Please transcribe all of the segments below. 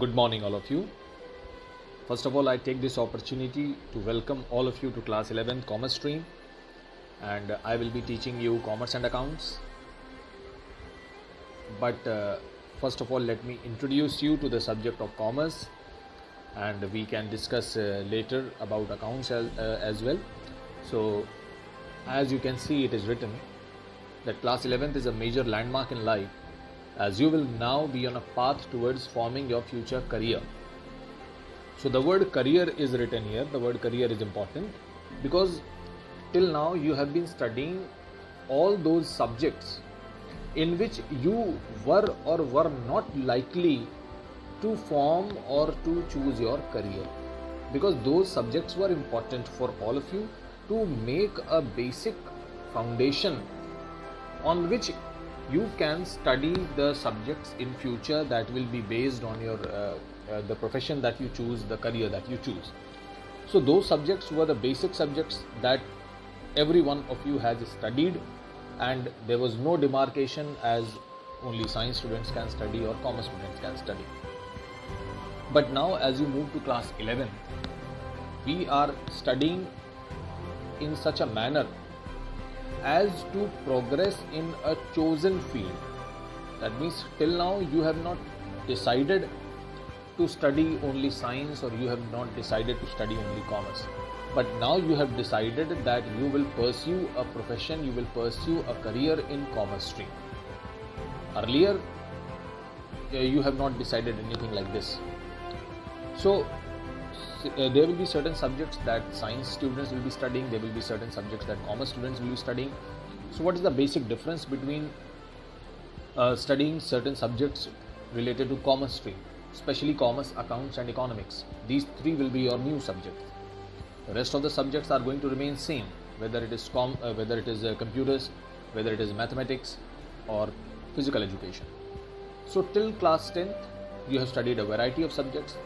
Good morning, all of you. First of all, I take this opportunity to welcome all of you to class 11 commerce stream, and I will be teaching you commerce and accounts. But first of all, let me introduce you to the subject of commerce, and we can discuss later about accounts as well. So, as you can see, it is written that class 11th is a major landmark in life, as you will now be on a path towards forming your future career. So the word career is written here. The word career is important because till now you have been studying all those subjects in which you were or were not likely to form or to choose your career, because those subjects were important for all of you to make a basic foundation on which you can study the subjects in future that will be based on your the profession that you choose, the career that you choose. So those subjects were the basic subjects that every one of you has studied, and there was no demarcation as only science students can study or commerce students can study. But now as you move to class 11, we are studying in such a manner as to progress in a chosen field. That means till now you have not decided to study only science, or you have not decided to study only commerce. But now you have decided that you will pursue a profession, you will pursue a career in commerce stream. Earlier, you have not decided anything like this. So there will be certain subjects that science students will be studying, there will be certain subjects that commerce students will be studying. So what is the basic difference between studying certain subjects related to commerce stream, especially commerce, accounts and economics? These three will be your new subjects. The rest of the subjects are going to remain same, whether it is computers, whether it is mathematics or physical education. So till class 10th you have studied a variety of subjects,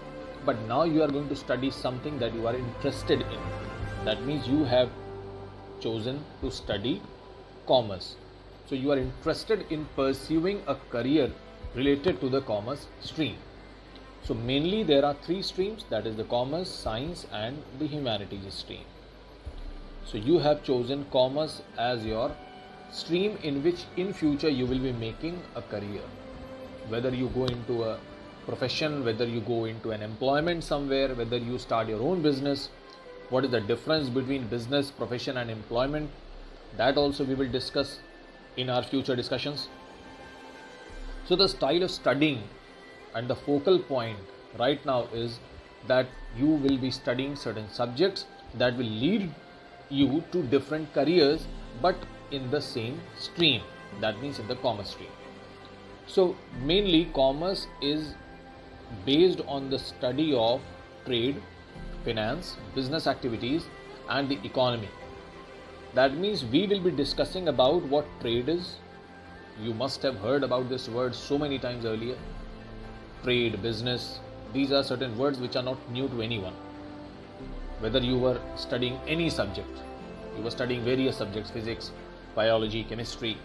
but now you are going to study something that you are interested in. That means you have chosen to study commerce. So you are interested in pursuing a career related to the commerce stream. So mainly there are three streams, that is the commerce, science and the humanities stream. So you have chosen commerce as your stream in which in future you will be making a career. Whether you go into a profession, whether you go into an employment somewhere, whether you start your own business, what is the difference between business, profession and employment, that also we will discuss in our future discussions. So the style of studying and the focal point right now is that you will be studying certain subjects that will lead you to different careers, but in the same stream, that means in the commerce stream. So mainly commerce is based on the study of trade, finance, business activities and the economy. That means we will be discussing about what trade is. You must have heard about this word so many times earlier. Trade, business, these are certain words which are not new to anyone. Whether you were studying any subject, you were studying various subjects, physics, biology, chemistry,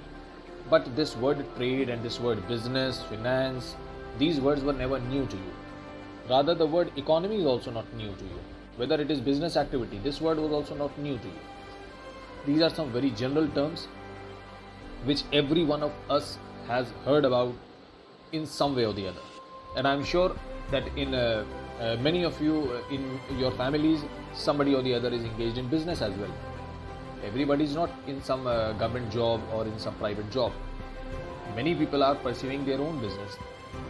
but this word trade and this word business, finance, these words were never new to you. Rather, the word economy is also not new to you. Whether it is business activity, this word was also not new to you. These are some very general terms which every one of us has heard about in some way or the other. And I'm sure that in many of you in your families, somebody or the other is engaged in business as well. Everybody is not in some government job or in some private job. Many people are pursuing their own business.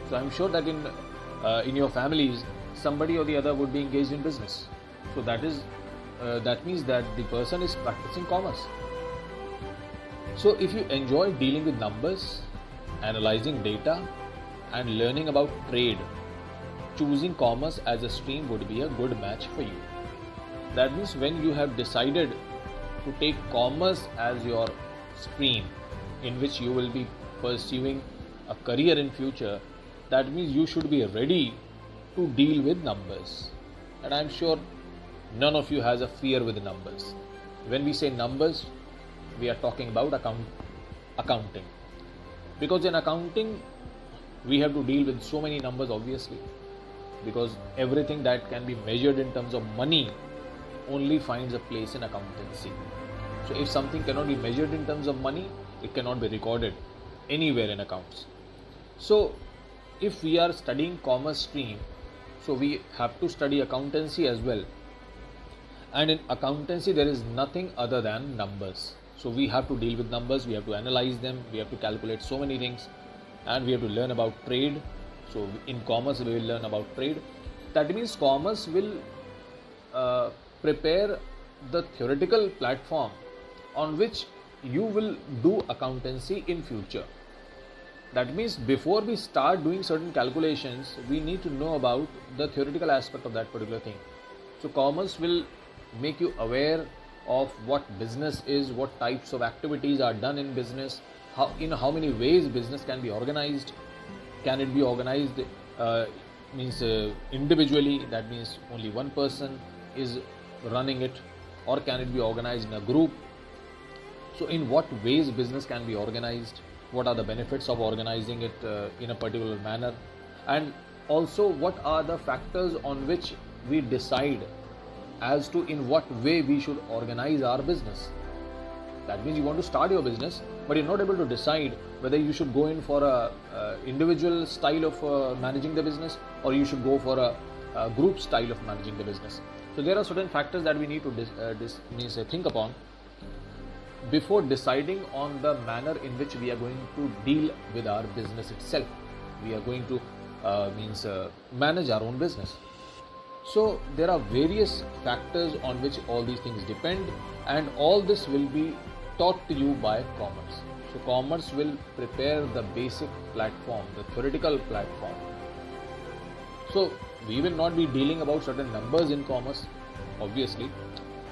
So I'm sure that in your families, somebody or the other would be engaged in business. So that means that the person is practicing commerce. So if you enjoy dealing with numbers, analyzing data and learning about trade, choosing commerce as a stream would be a good match for you. That means when you have decided to take commerce as your stream in which you will be pursuing a career in future, that means you should be ready to deal with numbers. And I'm sure none of you has a fear with numbers. When we say numbers, we are talking about accounting. Because in accounting, we have to deal with so many numbers, obviously. because everything that can be measured in terms of money only finds a place in accountancy. So if something cannot be measured in terms of money, it cannot be recorded anywhere in accounts. So if we are studying commerce stream, so we have to study accountancy as well. And in accountancy, there is nothing other than numbers. So we have to deal with numbers, we have to analyze them, we have to calculate so many things, and we have to learn about trade. So in commerce, we will learn about trade. That means commerce will prepare the theoretical platform on which you will do accountancy in future. That means before we start doing certain calculations, we need to know about the theoretical aspect of that particular thing. So commerce will make you aware of what business is, what types of activities are done in business, in how many ways business can be organized. Can it be organized individually, that means only one person is running it, or can it be organized in a group? So in what ways business can be organized, what are the benefits of organizing it in a particular manner, and also what are the factors on which we decide as to in what way we should organize our business. That means you want to start your business, but you're not able to decide whether you should go in for a individual style of managing the business, or you should go for a group style of managing the business. So there are certain factors that we need to think upon before deciding on the manner in which we are going to deal with our business itself. We are going to manage our own business. So there are various factors on which all these things depend, and all this will be taught to you by commerce. So commerce will prepare the basic platform, the theoretical platform. So we will not be dealing about certain numbers in commerce, obviously,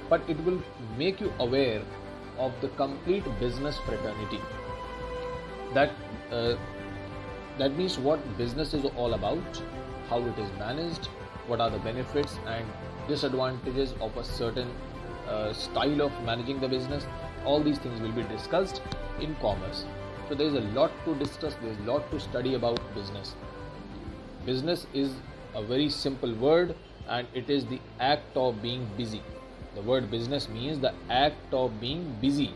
but it will make you aware of the complete business fraternity. That means what business is all about, how it is managed, what are the benefits and disadvantages of a certain style of managing the business. All these things will be discussed in commerce. So there is a lot to discuss, there is a lot to study about business. Business is a very simple word, and it is the act of being busy. The word business means the act of being busy.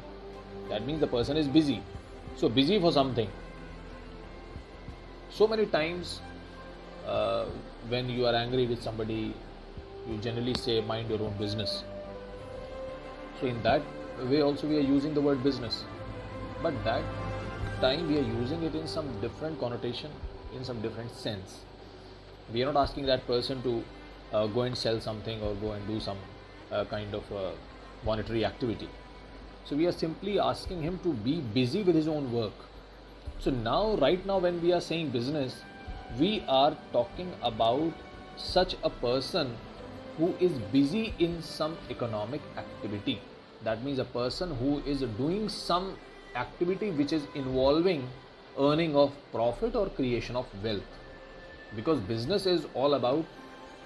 That means the person is busy. So busy for something. So many times when you are angry with somebody, you generally say mind your own business. So in that way also we are using the word business, but that time we are using it in some different connotation, in some different sense. We are not asking that person to go and sell something or go and do some kind of monetary activity. So we are simply asking him to be busy with his own work. So now, right now, when we are saying business, we are talking about such a person who is busy in some economic activity. That means a person who is doing some activity which is involving earning of profit or creation of wealth. Because business is all about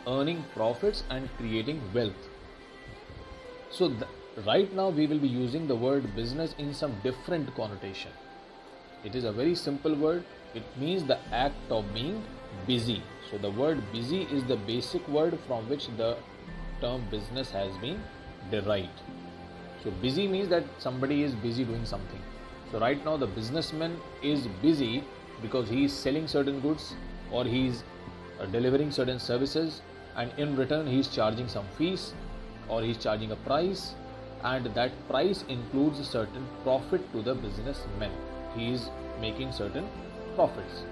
earning profits and creating wealth. So right now we will be using the word business in some different connotation. It is a very simple word. It means the act of being busy. So the word busy is the basic word from which the term business has been derived. So busy means that somebody is busy doing something. So right now the businessman is busy because he is selling certain goods, or he is delivering certain services, and in return he is charging some fees, or he is charging a price, and that price includes a certain profit to the businessman. He is making certain profits.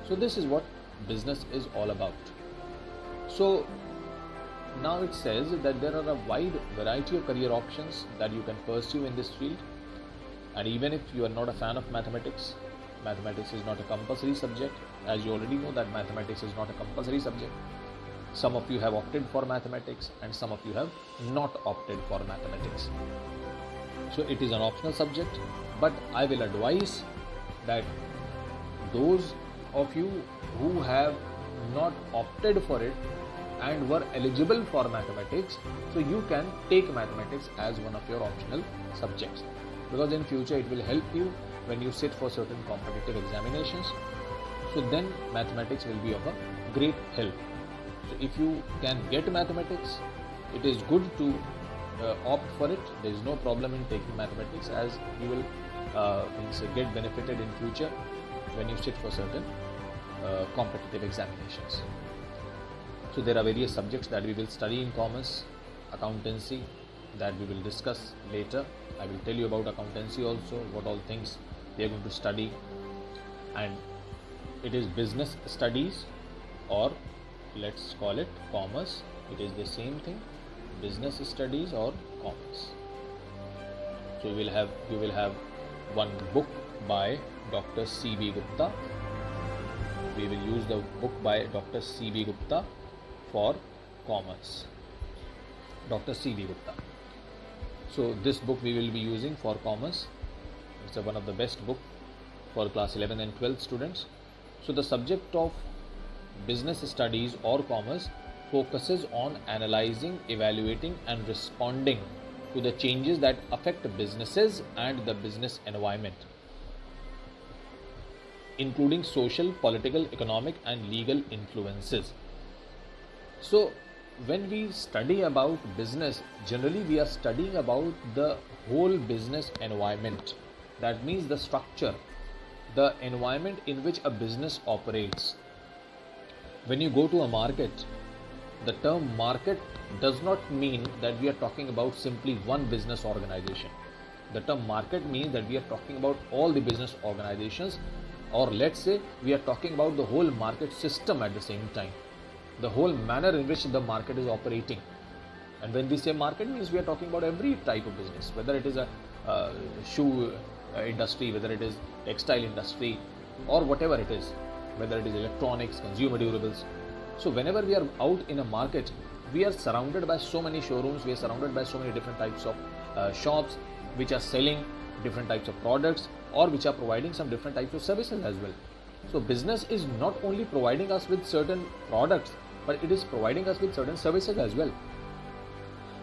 So this is what business is all about. So now it says that there are a wide variety of career options that you can pursue in this field, and even if you are not a fan of mathematics, mathematics is not a compulsory subject. As you already know that mathematics is not a compulsory subject. Some of you have opted for mathematics and some of you have not opted for mathematics. So it is an optional subject, but I will advise that those of you who have not opted for it and were eligible for mathematics, so you can take mathematics as one of your optional subjects, because in future it will help you when you sit for certain competitive examinations. So then mathematics will be of a great help. So if you can get mathematics, it is good to opt for it. There is no problem in taking mathematics, as you will get benefited in future when you sit for certain competitive examinations. So there are various subjects that we will study in commerce. Accountancy, that we will discuss later. I will tell you about accountancy also, what all things they are going to study. And it is business studies, or let's call it commerce. It is the same thing, business studies or commerce. So you will have one book by Dr. C.B. Gupta. We will use the book by Dr. C.B. Gupta for commerce. Dr. C.B. Gupta. So this book we will be using for commerce. It's one of the best book for class 11 and 12 students. So the subject of business studies or commerce focuses on analyzing, evaluating and responding to the changes that affect businesses and the business environment, including social, political, economic and legal influences. So when we study about business, generally we are studying about the whole business environment. That means the structure, the environment in which a business operates. When you go to a market, the term market does not mean that we are talking about simply one business organization. The term market means that we are talking about all the business organizations, or let's say we are talking about the whole market system at the same time, the whole manner in which the market is operating. And when we say market, means we are talking about every type of business, whether it is a shoe industry, whether it is textile industry, or whatever it is, whether it is electronics, consumer durables. So whenever we are out in a market, we are surrounded by so many showrooms, we are surrounded by so many different types of shops which are selling different types of products, or which are providing some different types of services as well. So business is not only providing us with certain products, but it is providing us with certain services as well.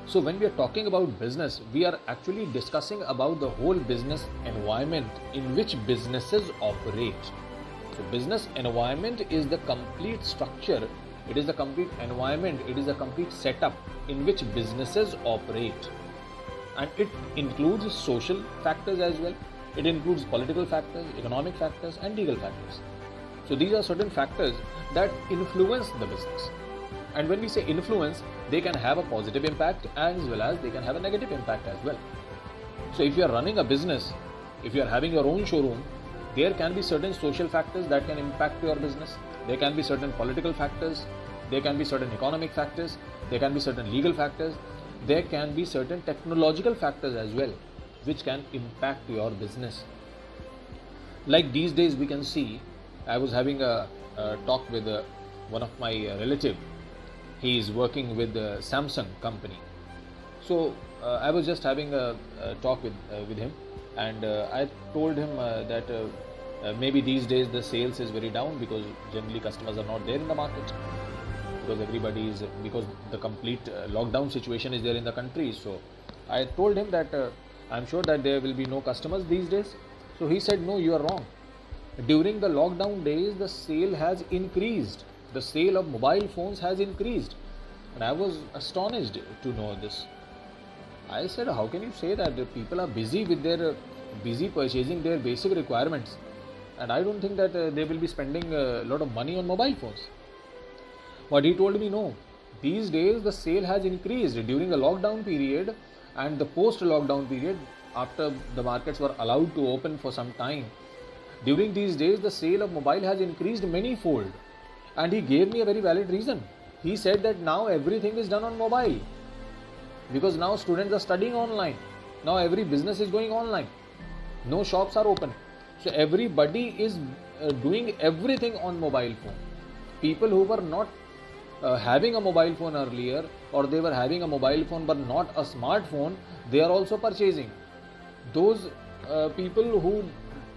So when we are talking about business, we are actually discussing about the whole business environment in which businesses operate. So business environment is the complete structure, it is the complete environment, it is a complete setup in which businesses operate. And it includes social factors as well. It includes political factors, economic factors and legal factors. So these are certain factors that influence the business. And when we say influence, they can have a positive impact as well as they can have a negative impact as well. So if you are running a business, if you are having your own showroom, there can be certain social factors that can impact your business. There can be certain political factors, there can be certain economic factors, there can be certain legal factors, there can be certain technological factors as well, which can impact your business. Like these days we can see, I was having a talk with one of my relative. He is working with the Samsung company. So I was just having a talk with him, and I told him that maybe these days the sales is very down because generally customers are not there in the market, because the complete lockdown situation is there in the country. So I told him that I'm sure that there will be no customers these days. So he said, no, you are wrong. During the lockdown days, the sale has increased. The sale of mobile phones has increased. And I was astonished to know this. I said, how can you say that? The people are busy purchasing their basic requirements. And I don't think that they will be spending a lot of money on mobile phones. But he told me, no, these days the sale has increased during the lockdown period and the post-lockdown period, after the markets were allowed to open for some time. During these days, the sale of mobile has increased many-fold. And he gave me a very valid reason. He said that now everything is done on mobile. Because now students are studying online. Now every business is going online. No shops are open. So everybody is doing everything on mobile phone. People who were not having a mobile phone earlier, or they were having a mobile phone but not a smartphone, they are also purchasing. Those people who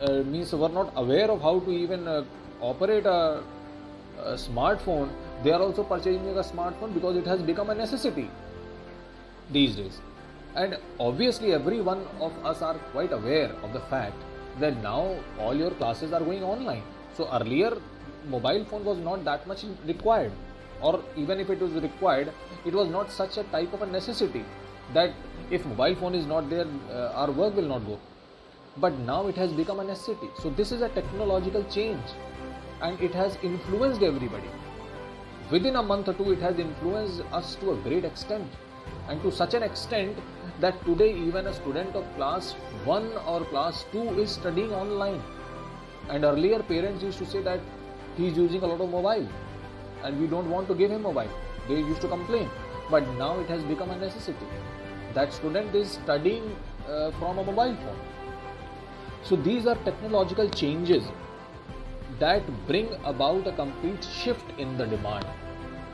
were not aware of how to even operate a smartphone, they are also purchasing a smartphone because it has become a necessity these days. And obviously every one of us are quite aware of the fact that now all your classes are going online. So earlier mobile phone was not that much required. or even if it was required, it was not such a type of a necessity that if mobile phone is not there, our work will not go. But now it has become a necessity. So this is a technological change, and it has influenced everybody. Within a month or two, it has influenced us to a great extent, and to such an extent that today even a student of class 1 or class 2 is studying online. And earlier parents used to say that he is using a lot of mobile and we don't want to give him mobile. They used to complain. But now it has become a necessity that student is studying from a mobile phone. So these are technological changes that bring about a complete shift in the demand,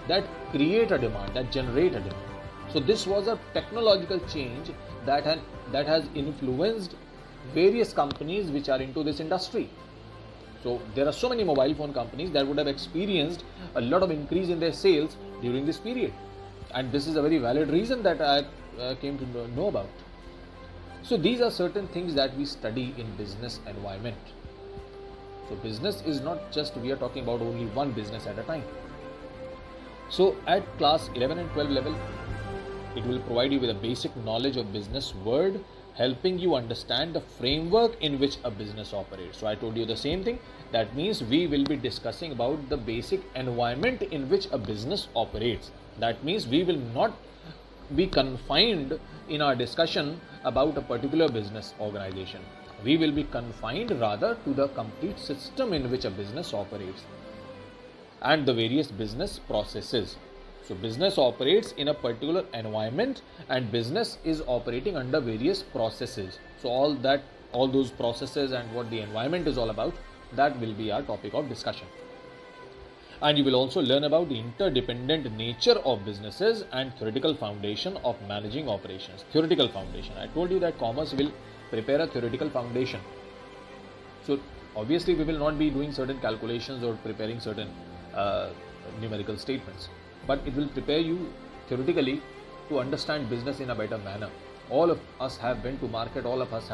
that create a demand, that generate a demand. So this was a technological change that has influenced various companies which are into this industry. So there are so many mobile phone companies that would have experienced a lot of increase in their sales during this period. And this is a very valid reason that I came to know about. So these are certain things that we study in business environment. So business is not just, we are talking about only one business at a time. So at class 11 and 12 level, it will provide you with a basic knowledge of business world, helping you understand the framework in which a business operates. So I told you the same thing. That means we will be discussing about the basic environment in which a business operates. That means we will not be confined in our discussion about a particular business organization. We will be confined rather to the complete system in which a business operates and the various business processes. So business operates in a particular environment and business is operating under various processes. So all those processes and what the environment is all about, that will be our topic of discussion. And you will also learn about the interdependent nature of businesses and theoretical foundation of managing operations. Theoretical foundation. I told you that commerce will prepare a theoretical foundation. So obviously we will not be doing certain calculations or preparing certain numerical statements, but it will prepare you theoretically to understand business in a better manner. All of us have been to market, all of us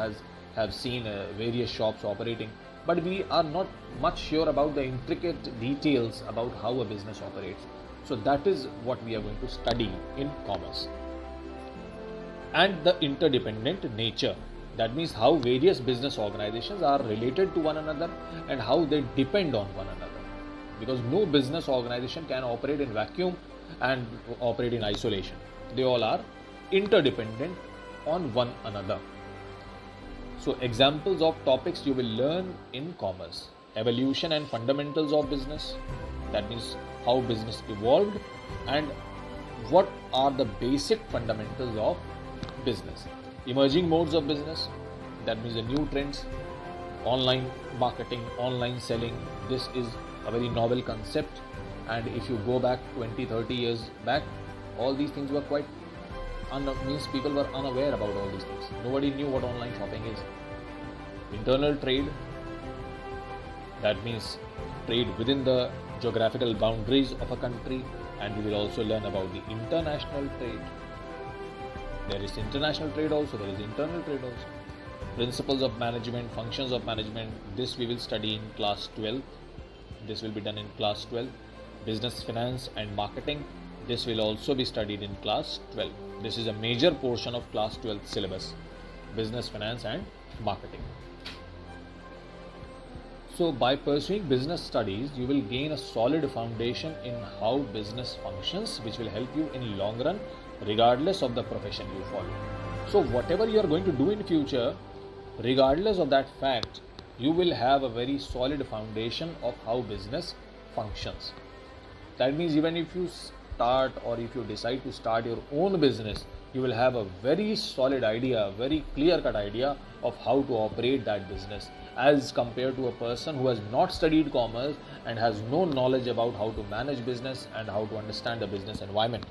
have seen various shops operating, but we are not much sure about the intricate details about how a business operates. So that is what we are going to study in commerce. And the interdependent nature. That means how various business organizations are related to one another and how they depend on one another. Because no business organization can operate in vacuum and operate in isolation. They all are interdependent on one another. So examples of topics you will learn in commerce: evolution and fundamentals of business. That means how business evolved and what are the basic fundamentals of business. Emerging modes of business. That means the new trends. Online marketing, online selling. This is a very novel concept, and if you go back 20-30 years back, all these things were quite means people were unaware about all these things. Nobody knew what online shopping is. Internal trade, that means trade within the geographical boundaries of a country, and we will also learn about the international trade. There is international trade also, there is internal trade also. Principles of management, functions of management, this we will study in class 12. This will be done in class 12. Business, finance and marketing, this will also be studied in class 12. This is a major portion of class 12 syllabus, business, finance and marketing. So by pursuing business studies, you will gain a solid foundation in how business functions, which will help you in long run regardless of the profession you follow. So whatever you are going to do in future, regardless of that fact, you will have a very solid foundation of how business functions. That means even if you start or if you decide to start your own business, you will have a very solid idea, very clear-cut idea of how to operate that business, as compared to a person who has not studied commerce and has no knowledge about how to manage business and how to understand the business environment.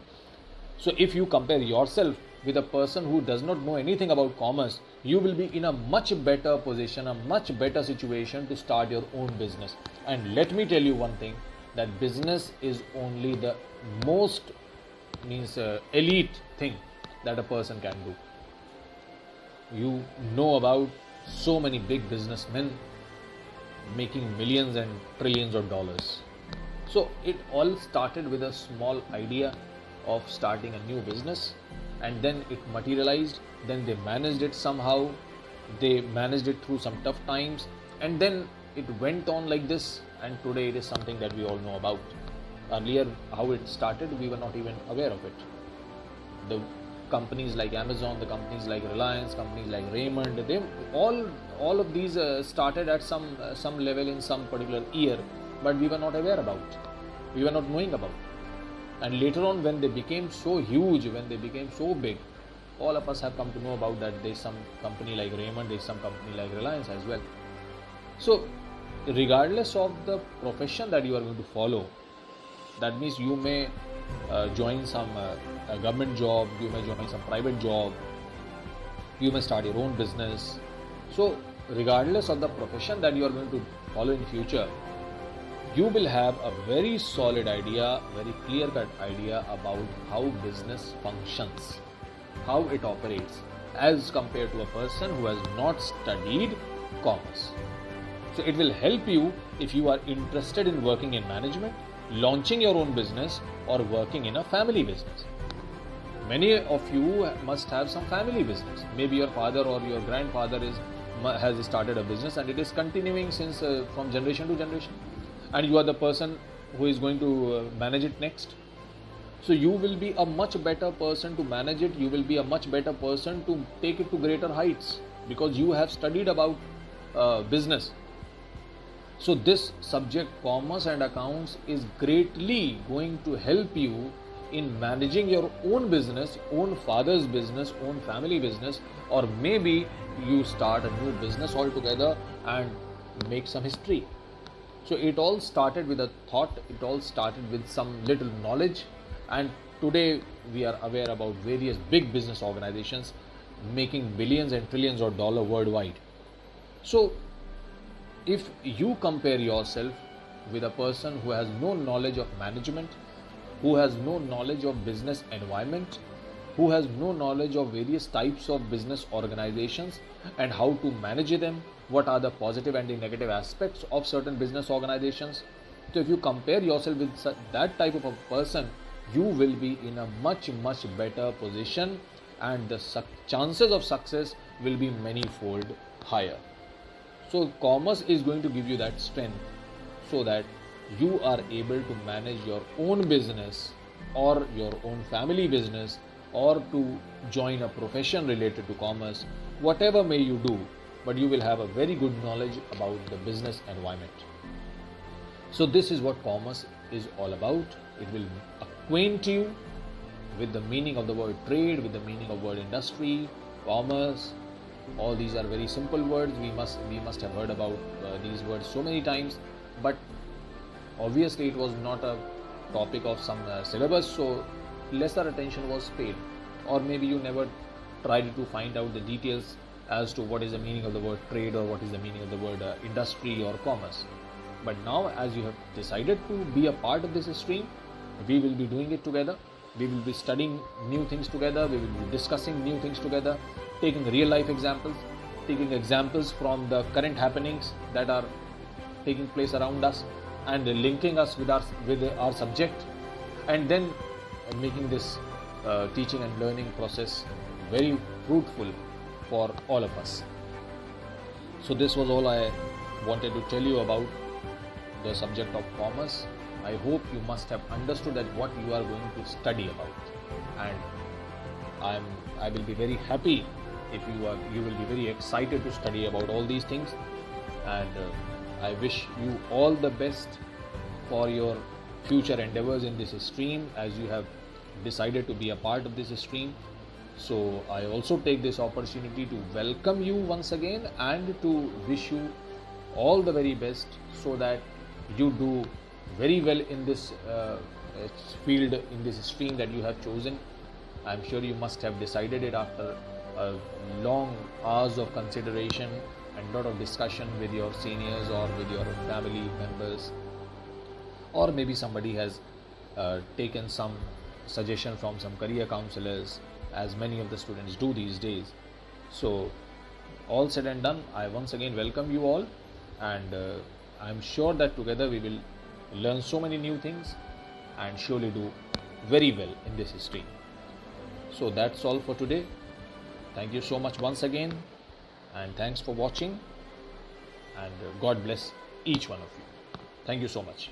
So if you compare yourself with a person who does not know anything about commerce, you will be in a much better position, a much better situation to start your own business. And let me tell you one thing, that business is only the most elite thing that a person can do. You know about so many big businessmen making millions and trillions of dollars. So it all started with a small idea of starting a new business, and then it materialized. Then they managed it somehow, they managed it through some tough times, and then it went on like this, and today it is something that we all know about. Earlier, how it started, we were not even aware of it. The companies like Amazon, the companies like Reliance, companies like Raymond, they all of these started at some level in some particular year, but we were not aware about, we were not knowing about. And later on, when they became so huge, when they became so big, all of us have come to know about that there's some company like Raymond, there's some company like Reliance as well. So regardless of the profession that you are going to follow, that means you may join some a government job, you may join some private job, you may start your own business. So regardless of the profession that you are going to follow in future, you will have a very solid idea, very clear-cut idea about how business functions, how it operates, as compared to a person who has not studied commerce. So it will help you if you are interested in working in management, launching your own business, or working in a family business. Many of you must have some family business. Maybe your father or your grandfather has started a business and it is continuing since from generation to generation, and you are the person who is going to manage it next. So you will be a much better person to manage it. You will be a much better person to take it to greater heights, because you have studied about business. So this subject, commerce and accounts, is greatly going to help you in managing your own business, own father's business, own family business, or maybe you start a new business altogether and make some history. So it all started with a thought, it all started with some little knowledge, and today we are aware about various big business organizations making billions and trillions of dollars worldwide. So if you compare yourself with a person who has no knowledge of management, who has no knowledge of business environment, who has no knowledge of various types of business organizations and how to manage them, what are the positive and the negative aspects of certain business organizations. So if you compare yourself with that type of a person, you will be in a much better position, and the chances of success will be many-fold higher. So commerce is going to give you that strength so that you are able to manage your own business or your own family business, or to join a profession related to commerce, whatever may you do, but you will have a very good knowledge about the business environment. So this is what commerce is all about. It will acquaint you with the meaning of the word trade, with the meaning of word industry, commerce. All these are very simple words. We must have heard about these words so many times, but obviously it was not a topic of some syllabus, so lesser attention was paid, or maybe you never tried to find out the details as to what is the meaning of the word trade or what is the meaning of the word industry or commerce. But now, as you have decided to be a part of this stream, we will be doing it together. We will be studying new things together. We will be discussing new things together, taking real life examples, taking examples from the current happenings that are taking place around us, and linking us with our subject, and then making this teaching and learning process very fruitful for all of us. So this was all I wanted to tell you about the subject of commerce. I hope you must have understood that what you are going to study about, and I will be very happy if you will be very excited to study about all these things, and I wish you all the best for your future endeavors in this stream, as you have decided to be a part of this stream. So I also take this opportunity to welcome you once again and to wish you all the very best, so that you do very well in this field, in this stream that you have chosen. I am sure you must have decided it after long hours of consideration and lot of discussion with your seniors or with your family members, or maybe somebody has taken some suggestion from some career counselors, as many of the students do these days. So all said and done, I once again welcome you all, and I am sure that together we will learn so many new things and surely do very well in this stream. So that's all for today. Thank you so much once again, and thanks for watching, and God bless each one of you. Thank you so much.